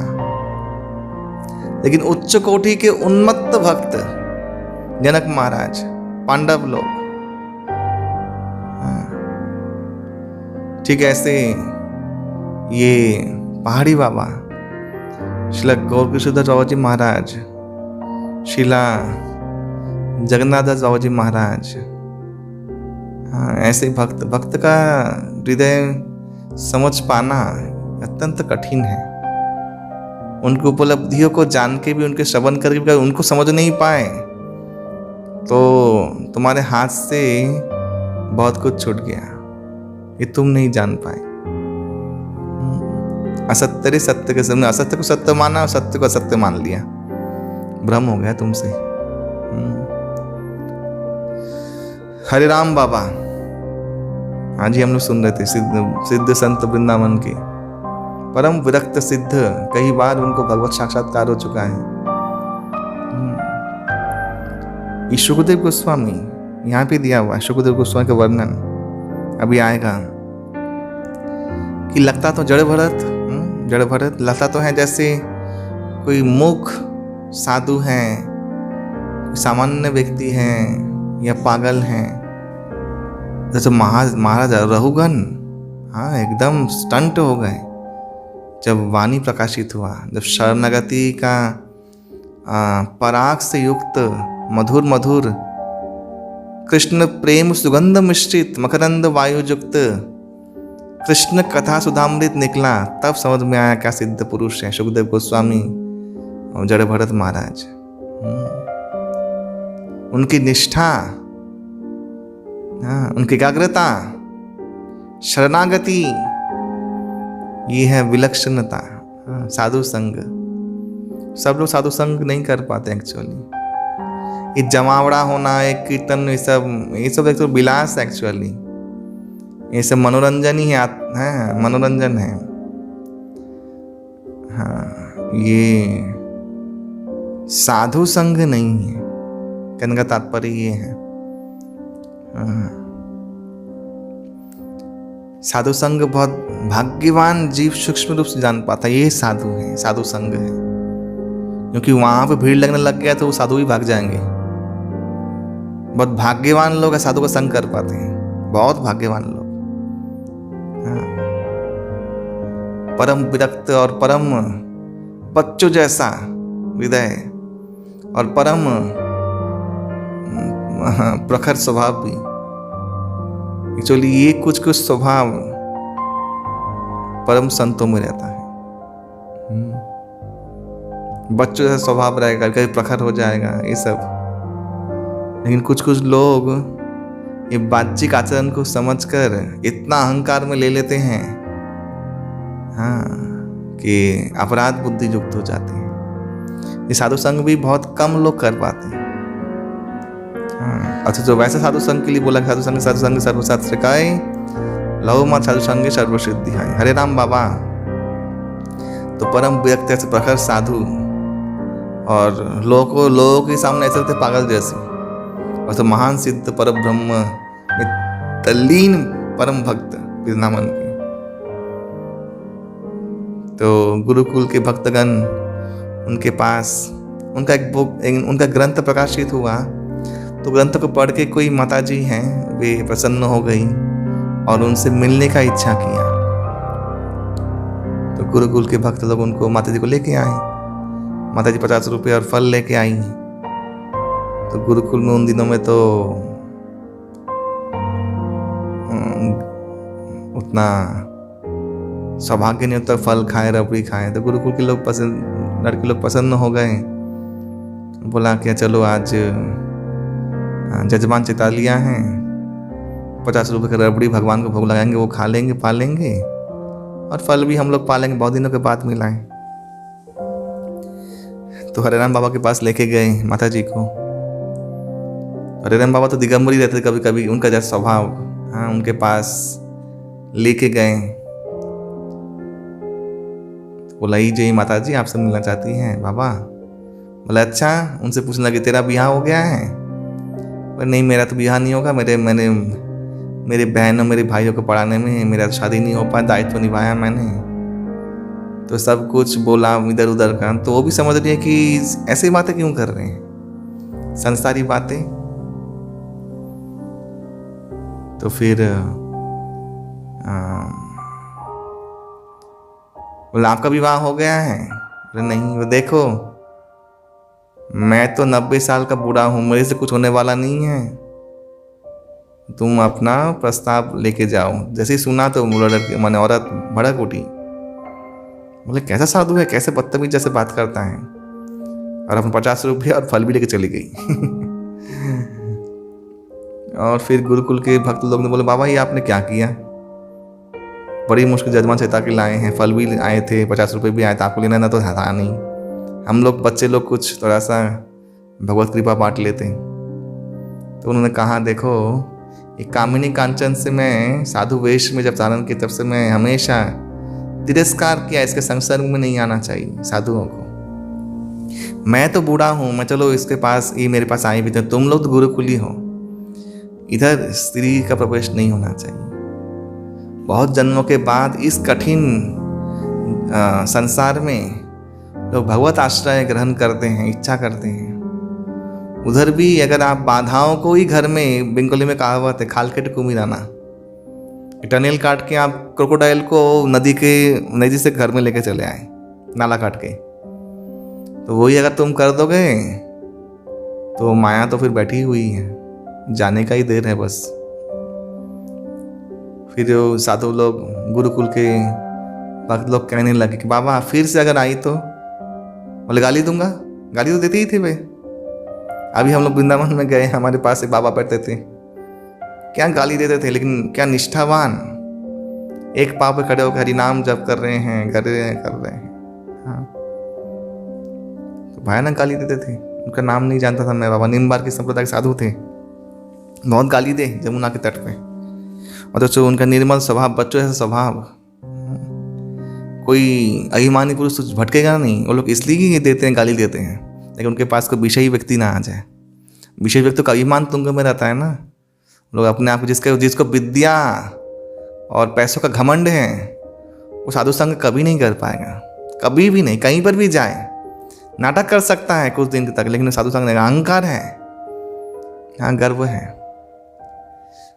लेकिन उच्च कोटि के उन्मत्त भक्त जनक महाराज, पांडव लोग। ठीक ऐसे ये पहाड़ी बाबा, शिला गौर किशोरदास बाबा जी महाराज, शिला जगन्नाथ दास बाबा जी महाराज, हाँ, ऐसे भक्त का हृदय समझ पाना अत्यंत कठिन है। उनकी उपलब्धियों को जान के भी, उनके श्रवण करके भी उनको समझ नहीं पाए तो तुम्हारे हाथ से बहुत कुछ छूट गया, ये तुम नहीं जान पाए। असत्य रे सत्य के सामने असत्य को सत्य माना और सत्य को असत्य मान लिया, भ्रम हो गया तुमसे। हरे राम बाबा, हाँ जी, हम लोग सुन रहे थे सिद्ध संत वृंदावन के परम विरक्त सिद्ध, कई बार उनको भगवत साक्षात्कार हो चुका है। ये सुखदेव गोस्वामी यहाँ पे दिया हुआ है, सुखदेव गोस्वामी का वर्णन अभी आएगा कि लगता तो जड़ भरत लगता तो है जैसे कोई मूक साधु हैं, सामान्य व्यक्ति हैं या पागल हैं। जैसे महाराज रघुगण, हाँ, एकदम स्टंट हो गए जब वाणी प्रकाशित हुआ, जब शरणागति का पराग से युक्त मधुर मधुर कृष्ण प्रेम सुगंध मिश्रित मकरंद वायुयुक्त कृष्ण कथा सुधामृत निकला, तब समझ में आया क्या सिद्ध पुरुष है सुखदेव गोस्वामी और जड़ भरत महाराज। उनकी निष्ठा, उनकी एकाग्रता, शरणागति, ये है विलक्षणता। साधु संग, सब लोग साधु संग नहीं कर पाते एक्चुअली। ये जमावड़ा होना, एक कीर्तन, ये सब एक तो विलास एक्चुअली, ये सब मनोरंजन ही है, मनोरंजन है। हाँ, ये साधु संग नहीं है, कहने का तात्पर्य ये है। साधु संग बहुत भाग्यवान जीव सूक्ष्म रूप से जान पाता है, ये साधु है, साधु संग है। क्योंकि वहां पे भीड़ लगने लग गया तो वो साधु भी भाग जाएंगे। बहुत भाग्यवान लोग साधु का संग कर पाते हैं, बहुत भाग्यवान लोग। परम विरक्त और परम बच्चों जैसा हृदय और परम प्रखर स्वभाव भी। एक्चुअली ये कुछ कुछ स्वभाव परम संतों में रहता है। बच्चों जैसा स्वभाव रहेगा, कभी प्रखर हो जाएगा ये सब। लेकिन कुछ कुछ लोग ये बाह्यिक आचरण को समझकर इतना अहंकार में ले लेते हैं, हाँ, कि अपराध बुद्धि युक्त हो जाते हैं। ये साधु संग भी बहुत कम लोग कर पाते हैं। हाँ, अच्छा, जो वैसे साधु संग के लिए बोला, साधु संग सर्वशास्त्र काय लव मत साधु संग सर्वसिद्धि है। हरे राम बाबा तो परम व्यक्ति ऐसे प्रखर साधु और लोगों के सामने ऐसे होते पागल जैसे, और तो महान सिद्ध परम ब्रह्म में तल्लीन परम भक्त वृंदावन के। तो गुरुकुल के भक्तगण उनके पास, उनका एक बुक, उनका ग्रंथ प्रकाशित हुआ, तो ग्रंथ को पढ़ के कोई माताजी हैं, वे प्रसन्न हो गई और उनसे मिलने का इच्छा किया। तो गुरुकुल के भक्त लोग उनको माताजी को लेके आए। माताजी 50 रुपये और फल लेके आई। तो गुरुकुल में उन दिनों में तो उतना सौभाग्य नहीं होता फल खाए, रबड़ी खाए। तो गुरुकुल के लोग पसंद, लड़के लोग प्रसन्न हो गए। बोला क्या चलो आज जजमान चिता लिया है, 50 रुपये का रबड़ी भगवान को भोग लगाएंगे, वो खा लेंगे, पालेंगे, और फल भी हम लोग पालेंगे, बहुत दिनों के बाद मिला है। तो हरे राम बाबा के पास लेके गए माता जी को। हरे राम बाबा तो दिगंबर ही रहते कभी कभी, उनका जैसा स्वभाव। हाँ, उनके पास लेके गए। बोला ही जय माता जी आपसे मिलना चाहती हैं बाबा। बोला अच्छा, उनसे पूछने लगे तेरा ब्याह हो गया है? बोले नहीं, मेरा तो ब्याह नहीं होगा, मेरे बहनों मेरे भाइयों को पढ़ाने में मेरा तो शादी नहीं हो पाया, दायित्व निभाया मैंने। तो सब कुछ बोला इधर उधर का। तो वो भी समझ रही है कि ऐसी बातें क्यों कर रहे हैं, संसारी बातें। तो फिर बोला आपका विवाह हो गया है? बोले नहीं। वो देखो मैं तो 90 साल का बूढ़ा हूं, मेरे से कुछ होने वाला नहीं है, तुम अपना प्रस्ताव लेके जाओ। जैसे ही सुना तो मैंने औरत भड़क उठी। बोले कैसा साधु है, कैसे बदतमीज जैसे बात करता है, और अपन 50 रुपये और फल भी लेके चली गई। और फिर गुरुकुल के भक्त लोग ने बोले बाबा ये आपने क्या किया, बड़ी मुश्किल जजमान चेता के लाए हैं, फल भी आए थे, 50 रुपये भी आए थे, आपको लेना ना तो था नहीं, हम लोग बच्चे लोग कुछ थोड़ा सा भगवत कृपा बांट लेते हैं। तो उन्होंने कहा देखो ये कामिनी कांचन से मैं साधु वेश में जब धारण की तब से मैं हमेशा तिरस्कार किया, इसके संसर्ग में नहीं आना चाहिए साधुओं को। मैं तो बूढ़ा हूँ, मैं चलो इसके पास, ये मेरे पास आई भी थे, तुम लोग तो गुरुकुली हो, इधर स्त्री का प्रवेश नहीं होना चाहिए। बहुत जन्मों के बाद इस कठिन संसार में लोग भगवत आश्रय ग्रहण करते हैं, इच्छा करते हैं। उधर भी अगर आप बाधाओं को ही घर में, बंगाली में कहावत है खाल के कुमिराना, टनल काट के आप क्रोकोडाइल को नदी से घर में लेके चले आए, नाला काट के, तो वही अगर तुम कर दोगे तो माया तो फिर बैठी हुई है, जाने का ही देर है बस। फिर जो साधु लोग गुरुकुल के भक्त लोग कहने लगे कि बाबा फिर से अगर आई तो, बोले गाली दूंगा, गाली तो देते ही थे वे। अभी हम लोग वृंदावन में गए, हमारे पास एक बाबा बैठते थे, क्या गाली देते थे, लेकिन क्या निष्ठावान, एक पाँव पे खड़े होकर हरि नाम जप कर रहे हैं, कर रहे हैं। हाँ, तो भयानक गाली देते थे, उनका नाम नहीं जानता था मैं। बाबा निम्बार के संप्रदाय के साधु थे, बहुत गाली दे जमुना के तट पे, और तो उनका निर्मल स्वभाव, बच्चों जैसा स्वभाव, कोई अभिमानी पुरुष भटकेगा नहीं। वो लोग इसलिए देते हैं, गाली देते हैं, लेकिन उनके पास कोई विषयी व्यक्ति ना आ जाए। विषयी व्यक्ति का अभिमान तुंग में रहता है ना, लोग अपने आप को, जिसको विद्या और पैसों का घमंड है, वो साधु संग कभी नहीं कर पाएगा, कभी भी नहीं। कहीं पर भी जाए नाटक कर सकता है कुछ दिन तक, लेकिन साधु संग अहंकार है, हाँ गर्व है,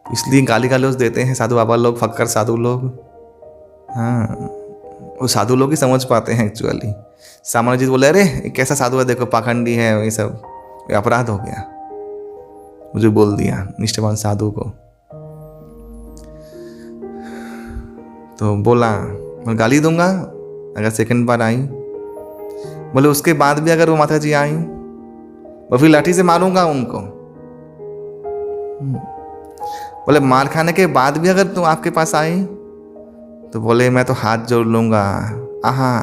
इसलिए गाली गालोच देते हैं साधु बाबा लोग, फक्कर साधु लोग। हाँ, वो साधु लोग ही समझ पाते हैं एक्चुअली। सामान्य जी बोले अरे कैसा साधु है, देखो पाखंडी है, ये सब अपराध हो गया, मुझे बोल दिया निष्ठावान साधु को। तो बोला मैं गाली दूंगा अगर सेकंड बार आई, बोले उसके बाद भी अगर वो माता जी आई, वो फिर लाठी से मारूंगा उनको। बोले मार खाने के बाद भी अगर तुम आपके पास आई, तो बोले मैं तो हाथ जोड़ लूंगा। आहा,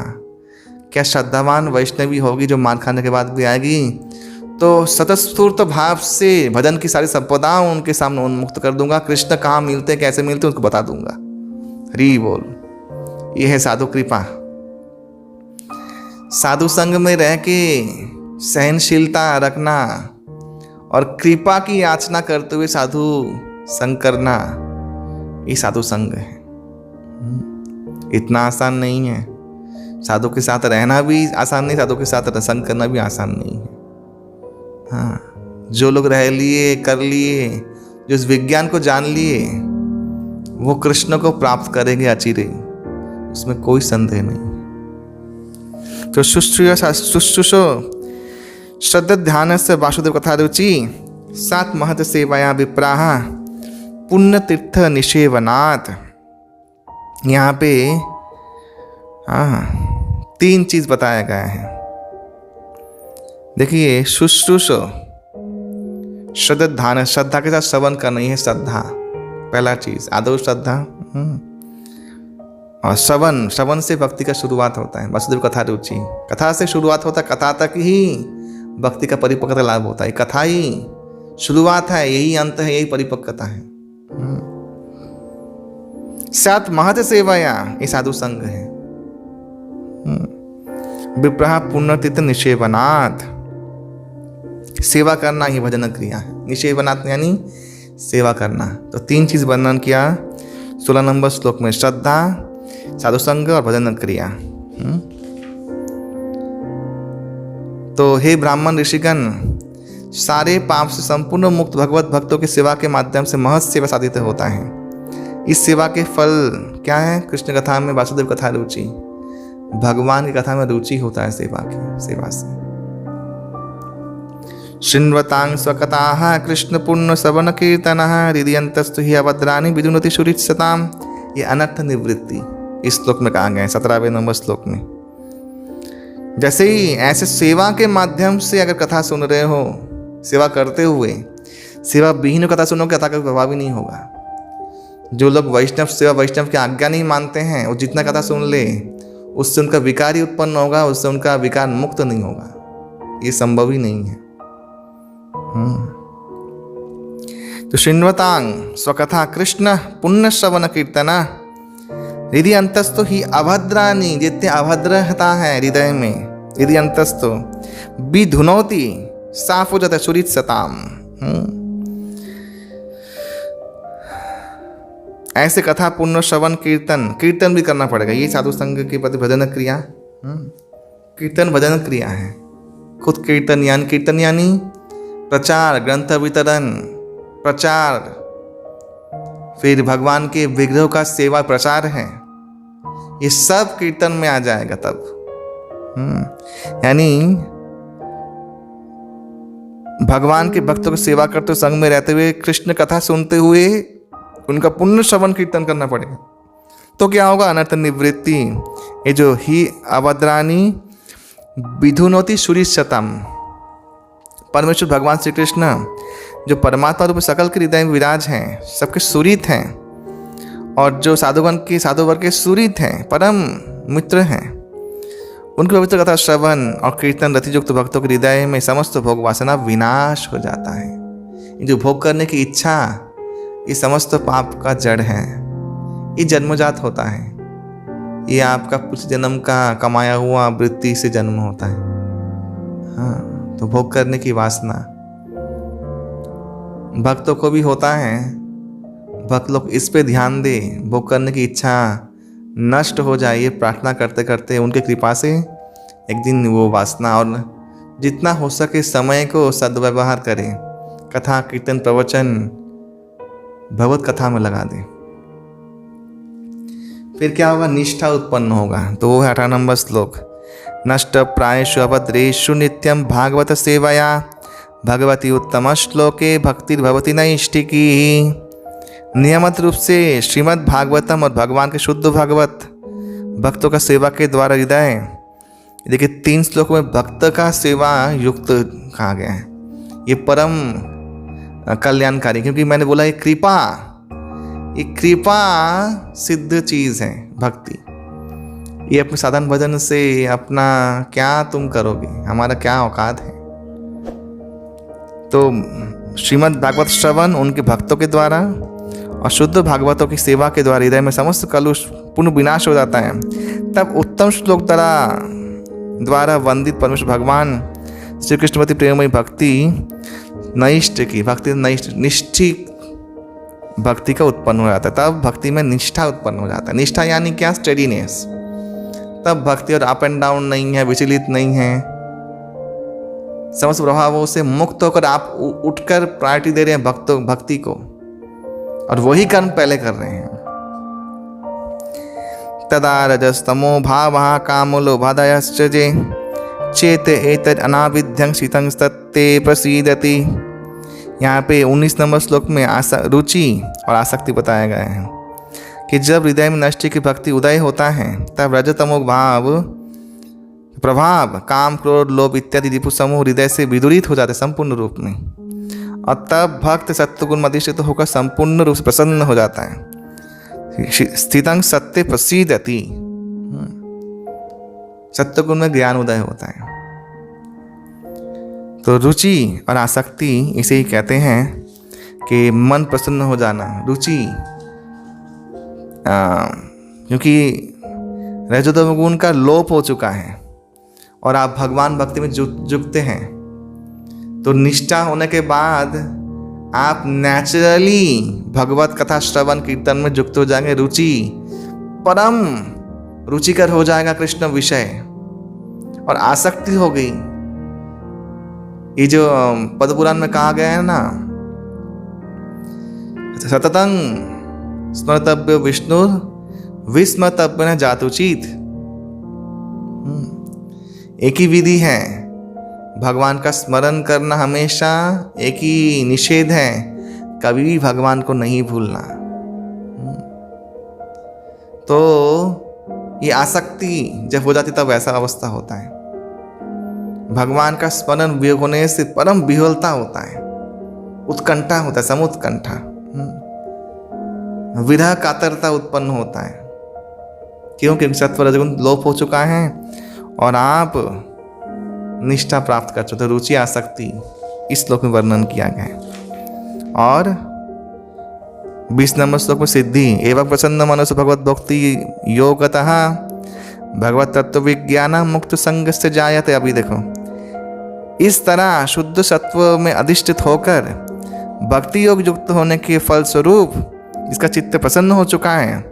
क्या श्रद्धावान वैष्णवी होगी जो मार खाने के बाद भी आएगी। तो स्वतःस्फूर्त भाव से भजन की सारी संपदाओं उनके सामने उन्मुक्त कर दूंगा, कृष्ण कहाँ मिलते कैसे मिलते उनको बता दूंगा। हरि बोल। ये है साधु कृपा। साधु संग में रह के सहनशीलता रखना और कृपा की याचना करते हुए साधु संग करना, ये साधु संग है। इतना आसान नहीं है। साधु के साथ रहना भी आसान नहीं, साधु के साथ रसंग करना भी आसान नहीं है। हाँ, जो लोग रह लिए, कर लिए, जो इस विज्ञान को जान लिए, वो कृष्ण को प्राप्त करेंगे अचिरे, उसमें कोई संदेह नहीं। तो शुश्रूषो श्रद्धा ध्यान से वासुदेव कथा रुचि सात महत सेवाया विप्राह पुण्य तीर्थ निषेवनाथ। यहाँ पे तीन चीज बताया गया है। देखिए, शुश्रूषो श्रद्धा ध्यान, श्रद्धा के साथ श्रवण करना, ही है श्रद्धा, पहला चीज आदौ श्रद्धा। और श्रवण से भक्ति का शुरुआत होता है। वासुदेव कथा रुचि, कथा से शुरुआत होता है, कथा तक ही भक्ति का परिपक्वता लाभ होता है। कथा ही शुरुआत है, यही अंत है, यही परिपक्वता है। सात महत सेवाया, ये साधु संग है। विप्रह पुण्यतीर्थ निषेवनाथ, सेवा करना ही भजन क्रिया है। निषेवनाथ यानी सेवा करना। तो तीन चीज वर्णन किया 16 नंबर श्लोक में, श्रद्धा, साधु संग और भजन क्रिया। तो हे ब्राह्मण ऋषिगण, सारे पाप से संपूर्ण मुक्त भगवत भक्तों की सेवा के माध्यम से महत सेवा साधित होता है। इस सेवा के फल क्या है? कृष्ण कथा में वासुदेव कथा रुचि, भगवान की कथा में रुचि होता है सेवा से। शृण्वतां स्वकथाः कृष्ण पुण्य सवन कीर्तनः हृदयन्तस्तु हि अभद्राणि विदुनति सुरित्सताम्। ये अनर्थ निवृत्ति, इस श्लोक में कहा गया है 17वें नंबर श्लोक में। जैसे ही ऐसे सेवा के माध्यम से अगर कथा सुन रहे हो, सेवा करते हुए, सेवा विहीन कथा सुनोगे, कथा का प्रभाव ही नहीं होगा। जो लोग वैष्णव सेवा, वैष्णव की आज्ञा नहीं मानते हैं, वो जितना कथा सुन ले उससे उनका विकार ही उत्पन्न होगा, उससे उनका विकार मुक्त नहीं होगा। ये संभव ही नहीं है। तो शृण्वतांग स्वकथा कृष्ण पुण्य श्रवण कीर्तना हृदय अंतस्थो ही अभद्रानी, जितने अभद्रता है हृदय में, हृदय अंतस्थो विधुनोति साफुजत सुरित सताम। ऐसे कथा पुण्य श्रवण कीर्तन, कीर्तन भी करना पड़ेगा। ये साधु संघ के प्रति भजन क्रिया, कीर्तन भजन क्रिया है। खुद कीर्तन यानी प्रचार, ग्रंथ वितरण, प्रचार, फिर भगवान के विग्रह का सेवा प्रचार है। ये सब कीर्तन में आ जाएगा तब। यानी भगवान के भक्तों की सेवा करते संग में रहते हुए, कृष्ण कथा सुनते हुए उनका पुण्य श्रवण कीर्तन करना पड़ेगा। तो क्या होगा? अनर्थ निवृत्ति। ये जो ही अभद्रानी विधुनोति सुरिशतम, परमेश्वर भगवान श्री कृष्ण जो परमात्मा रूप सकल के हृदय में विराज हैं, सबके सुरीत हैं, और जो साधुगण के साधु वर्ग के सुरीत हैं, परम मित्र हैं, उनकी पवित्र कथा श्रवण और कीर्तन रतियुक्त भक्तों के हृदय में समस्त भोग वासना विनाश हो जाता है। ये जो भोग करने की इच्छा, ये समस्त पाप का जड़ है। ये जन्मजात होता है। ये आपका कुछ जन्म का कमाया हुआ वृत्ति से जन्म होता है। हाँ, तो भोग करने की वासना भक्तों को भी होता है। भक्त लोग इस पे ध्यान दे, भोग करने की इच्छा नष्ट हो जाए, ये प्रार्थना करते करते उनके कृपा से एक दिन वो वासना, और जितना हो सके समय को सद्व्यवहार करें, कथा कीर्तन प्रवचन भगवत कथा में लगा दे। फिर क्या होगा? निष्ठा उत्पन्न होगा। तो वो है 18 नंबर श्लोक। नष्ट प्रायेषु अभद्रेषु नित्यम भागवत सेवया भगवती उत्तम श्लोके भक्तिर्भवति नैष्ठिकी। नियमित रूप से श्रीमद् भागवतम और भगवान के शुद्ध भागवत भक्तों का सेवा के द्वारा हृदय, देखिए 3 श्लोक में भक्त का सेवा युक्त कहा गया है। ये परम कल्याणकारी, क्योंकि मैंने बोला ये कृपा सिद्ध चीज है भक्ति। ये अपने साधन भजन से अपना क्या तुम करोगे, हमारा क्या औकात है। तो श्रीमद् भागवत श्रवण उनके भक्तों के द्वारा और शुद्ध भागवतों की सेवा के द्वारा हृदय में समस्त कलुष पूर्ण विनाश हो जाता है। तब उत्तम श्लोक द्वारा वंदित परमेश्वर भगवान श्री कृष्णपति प्रेममयी भक्ति नैष्ठ की भक्ति निष्ठी भक्ति का उत्पन्न हो जाता है। तब भक्ति में निष्ठा उत्पन्न हो जाता है। निष्ठा यानी क्या? स्टेडीनेस। तब भक्ति और अप एंड डाउन नहीं है, विचलित नहीं है, समस्त प्रभावों से मुक्त होकर आप उठकर प्रायोरिटी दे रहे हैं भक्ति को, और वही कर्म पहले कर रहे हैं। तदा रजस्तमो भावः कामो लोभादयश्च जे चेत एतद् अनाविध्यं शीतं तत्ते प्रसीदति। यहाँ पे 19 नंबर श्लोक में रुचि और आसक्ति बताया गया है कि जब हृदय में नष्टि की भक्ति उदय होता है, तब रजतमो भाव प्रभाव काम क्रोध लोभ इत्यादि रिपु समूह हृदय से विदूरित हो जाते संपूर्ण रूप में, और तब भक्त सत्वगुण अधिष्ठित होकर संपूर्ण रूप से प्रसन्न हो जाता है। स्थितं सत्य प्रसीदति, सत्वगुण में ज्ञान उदय होता है। तो रुचि और आसक्ति इसे ही कहते हैं कि मन प्रसन्न हो जाना। रुचि क्योंकि रजोतम गुण का लोप हो चुका है और आप भगवान भक्ति में जुटते हैं, तो निष्ठा होने के बाद आप नेचुरली भगवत कथा श्रवण कीर्तन में युक्त हो जाएंगे। रुचि परम रुचिकर हो जाएगा कृष्ण विषय, और आसक्ति हो गई। ये जो पद्म पुराण में कहा गया है ना, सततं स्मर्तव्य विष्णु विस्मर्तव्य न जातुचित। एक ही विधि है भगवान का स्मरण करना, हमेशा एक ही निषेध है कभी भी भगवान को नहीं भूलना। तो ये आसक्ति जब हो जाती तब ऐसा अवस्था होता है। भगवान का स्मरण वियोग होने से परम विह्वलता होता है, उत्कंठा होता है, समुत्कंठा, विरह कातरता उत्पन्न होता है, क्योंकि सत्व रजगुण लोप हो चुका है और आप निष्ठा प्राप्त कर चुके। रुचि आसक्ति इस श्लोक में वर्णन किया गया है। और 20 नंबर श्लोक में सिद्धि एवं प्रसन्न मनसो भगवत भक्ति योगतः भगवत तत्व विज्ञान मुक्त संग से जायते। अभी देखो, इस तरह शुद्ध सत्व में अधिष्ठित होकर भक्ति योग युक्त होने के फलस्वरूप इसका चित्त प्रसन्न हो चुका है,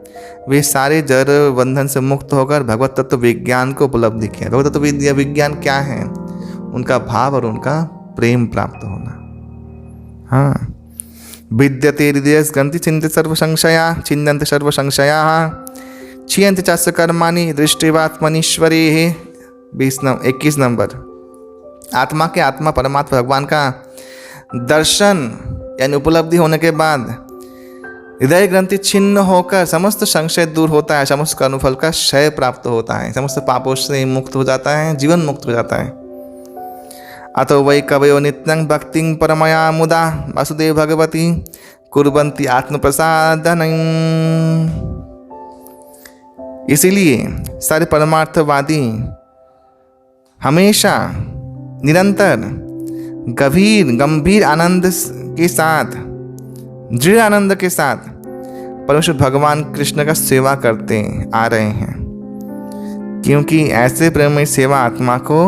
वे सारे जड़ बंधन से मुक्त होकर भगवत तत्व विज्ञान को उपलब्धि किया। भगवत तत्व विज्ञान क्या है? उनका भाव और उनका प्रेम प्राप्त होना। हाँ, विद्यते हृदय ग्रंथि चिंतित सर्व संशया छिन्नन्ति सर्व संशया क्षीयन्ति चास्य कर्माणि दृष्टिवात्मनीश्वरे। 21 नंबर, आत्मा के आत्मा परमात्मा भगवान का दर्शन यानी उपलब्धि होने के बाद हृदय ग्रंथि छिन्न होकर समस्त संशय दूर होता है, समस्त कर्मफल का क्षय प्राप्त होता है, समस्त पापों से मुक्त हो जाता है, जीवन मुक्त हो जाता है। अतो वै कवयो नित्यं भक्तिं परमया मुदा वासुदेव भगवती कुर्वन्ति आत्मप्रसादनं। इसीलिए सारे परमार्थवादी हमेशा निरंतर गंभीर आनंद के साथ, दृढ़ आनंद के साथ परमेश्वर भगवान कृष्ण का सेवा करते आ रहे हैं, क्योंकि ऐसे प्रेममय सेवा आत्मा को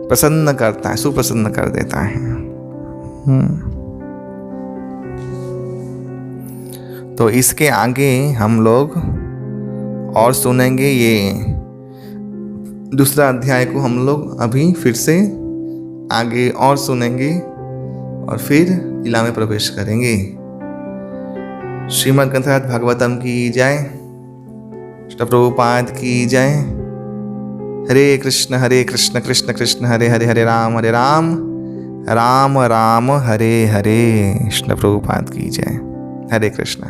प्रसन्न करता है, सुप्रसन्न कर देता है। तो इसके आगे हम लोग और सुनेंगे। ये दूसरा अध्याय को हम लोग अभी फिर से आगे और सुनेंगे और फिर लीला में प्रवेश करेंगे। श्रीमद् ग्रंथराज भागवतम की जय, श्री प्रभुपाद की जय। हरे कृष्ण कृष्ण कृष्ण हरे हरे, हरे राम राम राम हरे हरे। श्री प्रभुपाद की जय। हरे कृष्ण।